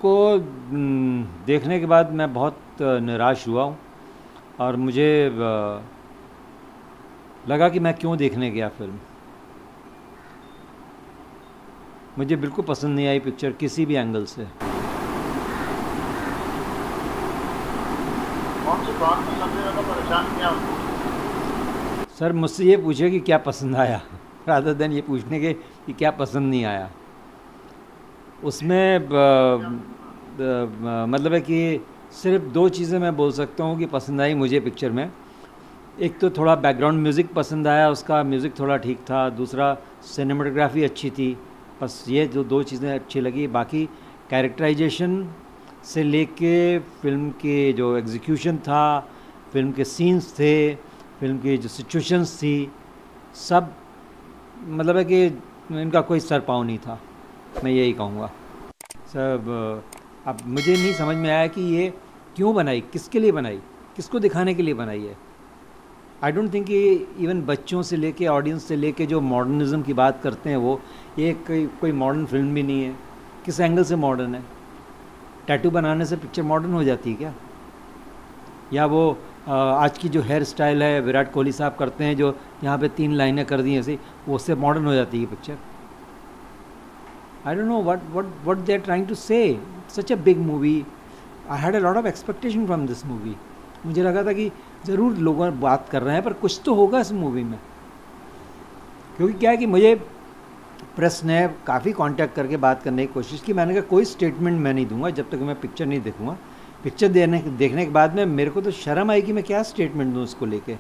को देखने के बाद मैं बहुत निराश हुआ हूँ और मुझे लगा कि मैं क्यों देखने गया फिल्म। मुझे बिल्कुल पसंद नहीं आई पिक्चर किसी भी एंगल से। कौन सी बात में सबसे ज़्यादा परेशान किया आपको? सर मुझसे ये पूछे कि क्या पसंद आया रादर देन ये पूछने के कि क्या पसंद नहीं आया। उसमें क्या? मतलब है कि सिर्फ दो चीज़ें मैं बोल सकता हूँ कि पसंद आई मुझे पिक्चर में। एक तो थोड़ा बैकग्राउंड म्यूज़िक पसंद आया, उसका म्यूज़िक थोड़ा ठीक था। दूसरा सिनेमाटोग्राफी अच्छी थी। बस ये जो दो चीज़ें अच्छी लगी। बाकी कैरेक्टराइजेशन से लेके फिल्म के जो एग्जीक्यूशन था, फिल्म के सीन्स थे, फिल्म की जो सिचुएशंस थी, सब मतलब है कि इनका कोई सर पाँव नहीं था, मैं यही कहूँगा। सब अब मुझे नहीं समझ में आया कि ये क्यों बनाई, किसके लिए बनाई, किसको दिखाने के लिए बनाई है। आई डोंट थिंक कि इवन बच्चों से लेके ऑडियंस से लेके जो मॉडर्निज्म की बात करते हैं वो ये कोई मॉडर्न फिल्म भी नहीं है। किस एंगल से मॉडर्न है? टैटू बनाने से पिक्चर मॉडर्न हो जाती है क्या? या वो आज की जो हेयर स्टाइल है विराट कोहली साहब करते हैं, जो यहाँ पे 3 लाइनें कर दी ऐसे, वो उससे मॉडर्न हो जाती है picture? I don't know what they are trying to say. Such a big movie, I had a lot of expectation from this movie. मुझे लगा था कि ज़रूर लोग बात कर रहे हैं पर कुछ तो होगा इस मूवी में। क्योंकि क्या है कि मुझे प्रेस ने काफ़ी कांटेक्ट करके बात करने की कोशिश की। मैंने कहा कोई स्टेटमेंट मैं नहीं दूंगा जब तक मैं पिक्चर नहीं देखूंगा। पिक्चर देखने के बाद में मेरे को तो शर्म आई कि मैं क्या स्टेटमेंट दूं उसको लेके।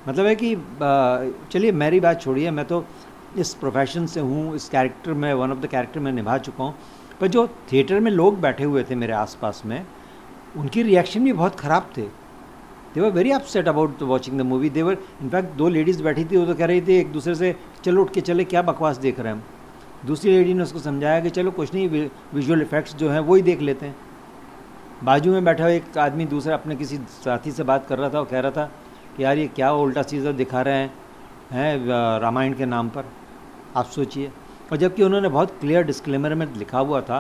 मतलब है कि चलिए मेरी बात छोड़िए, मैं तो इस प्रोफेशन से हूँ, इस कैरेक्टर में वन ऑफ द कैरेक्टर मैं निभा चुका हूँ। पर जो थिएटर में लोग बैठे हुए थे मेरे आसपास में, उनकी रिएक्शन भी बहुत ख़राब थे। They were very upset about watching the movie. They were in fact 2 ladies बैठी थी, वो तो कह रही थी एक दूसरे से, चलो उठ के चले, क्या बकवास देख रहे हैं हम। दूसरी लेडी ने उसको समझाया कि चलो कुछ नहीं, विजुअल इफ़ेक्ट्स जो हैं वही देख लेते हैं। बाजू में बैठा हुआ एक आदमी दूसरा अपने किसी साथी से बात कर रहा था, वो कह रहा था कि यार ये क्या उल्टा सीधा दिखा रहे हैं रामायण के नाम पर, आप सोचिए। और जबकि उन्होंने बहुत क्लियर डिस्क्लेमर में लिखा हुआ था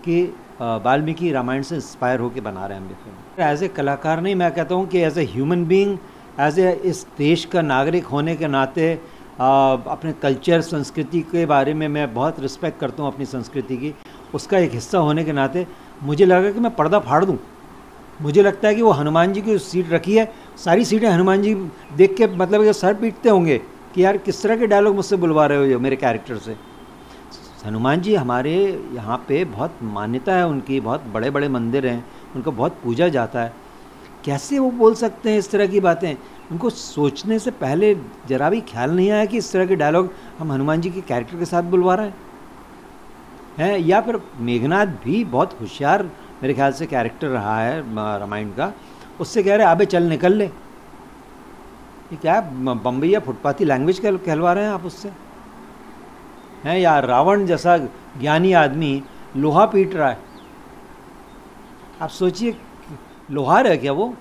कि वाल्मीकि रामायण से इंस्पायर होकर बना रहे हैं हम ये फिल्म। एज ए कलाकार नहीं, मैं कहता हूँ कि as a human being, as a इस देश का नागरिक होने के नाते अपने कल्चर संस्कृति के बारे में मैं बहुत रिस्पेक्ट करता हूँ, अपनी संस्कृति की, उसका एक हिस्सा होने के नाते मुझे लगा कि मैं पर्दा फाड़ दूँ। मुझे लगता है कि वो हनुमान जी की सीट रखी है, सारी सीटें हनुमान जी देख के मतलब कि सर पीटते होंगे कि यार किस तरह के डायलॉग मुझसे बुलवा रहे हो मेरे कैरेक्टर से। हनुमान जी हमारे यहाँ पे बहुत मान्यता है उनकी, बहुत बड़े बड़े मंदिर हैं, उनको बहुत पूजा जाता है। कैसे वो बोल सकते हैं इस तरह की बातें? उनको सोचने से पहले जरा भी ख्याल नहीं आया कि इस तरह के डायलॉग हम हनुमान जी के कैरेक्टर के साथ बुलवा रहे हैं। या फिर मेघनाथ भी बहुत होशियार मेरे ख्याल से कैरेक्टर रहा है रामायण का, उससे कह रहे अबे चल निकल ले। ये क्या बम्बई या फुटपाथी लैंग्वेज कहलवा रहे हैं आप उससे? हैं या रावण जैसा ज्ञानी आदमी लोहा पीट रहा है। आप सोचिए, लोहार है क्या वो?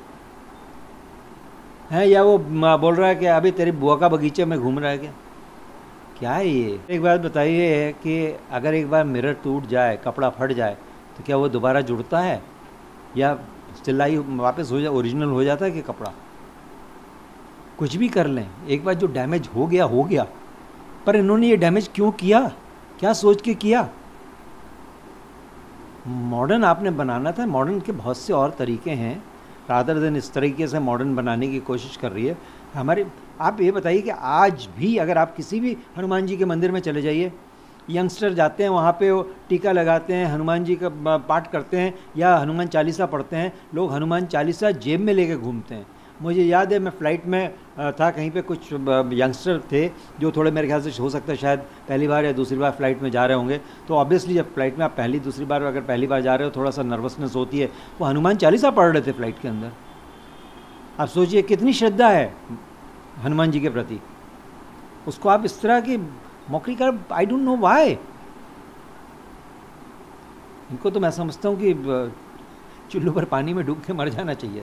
है या वो बोल रहा है कि अभी तेरी बुआ का बगीचे में घूम रहा है क्या? क्या है ये? एक बात बताइए कि अगर एक बार मिरर टूट जाए, कपड़ा फट जाए, तो क्या वो दोबारा जुड़ता है या सिलाई वापस हो जाए, ओरिजिनल हो जाता है कि कपड़ा? कुछ भी कर लें, एक बार जो डैमेज हो गया हो गया। पर इन्होंने ये डैमेज क्यों किया, क्या सोच के किया? मॉडर्न आपने बनाना था, मॉडर्न के बहुत से और तरीके हैं, रादर देन इस तरीके से मॉडर्न बनाने की कोशिश कर रही है हमारे। आप ये बताइए कि आज भी अगर आप किसी भी हनुमान जी के मंदिर में चले जाइए, यंगस्टर जाते हैं वहाँ पे, वो टीका लगाते हैं, हनुमान जी का पाठ करते हैं या हनुमान चालीसा पढ़ते हैं। लोग हनुमान चालीसा जेब में लेके घूमते हैं। मुझे याद है मैं फ़्लाइट में था, कहीं पे कुछ यंगस्टर थे जो थोड़े, मेरे ख्याल से हो सकता है शायद पहली बार या दूसरी बार फ़्लाइट में जा रहे होंगे। तो ऑब्वियसली जब फ़्लाइट में आप पहली दूसरी बार, अगर पहली बार जा रहे हो, थोड़ा सा नर्वसनेस होती है। वो हनुमान चालीसा पढ़ रहे थे फ़्लाइट के अंदर। आप सोचिए कितनी श्रद्धा है हनुमान जी के प्रति। उसको आप इस तरह की मौखरी कर, आई डोंट नो वाई। इनको तो मैं समझता हूँ कि चुल्लू पर पानी में डूब के मर जाना चाहिए।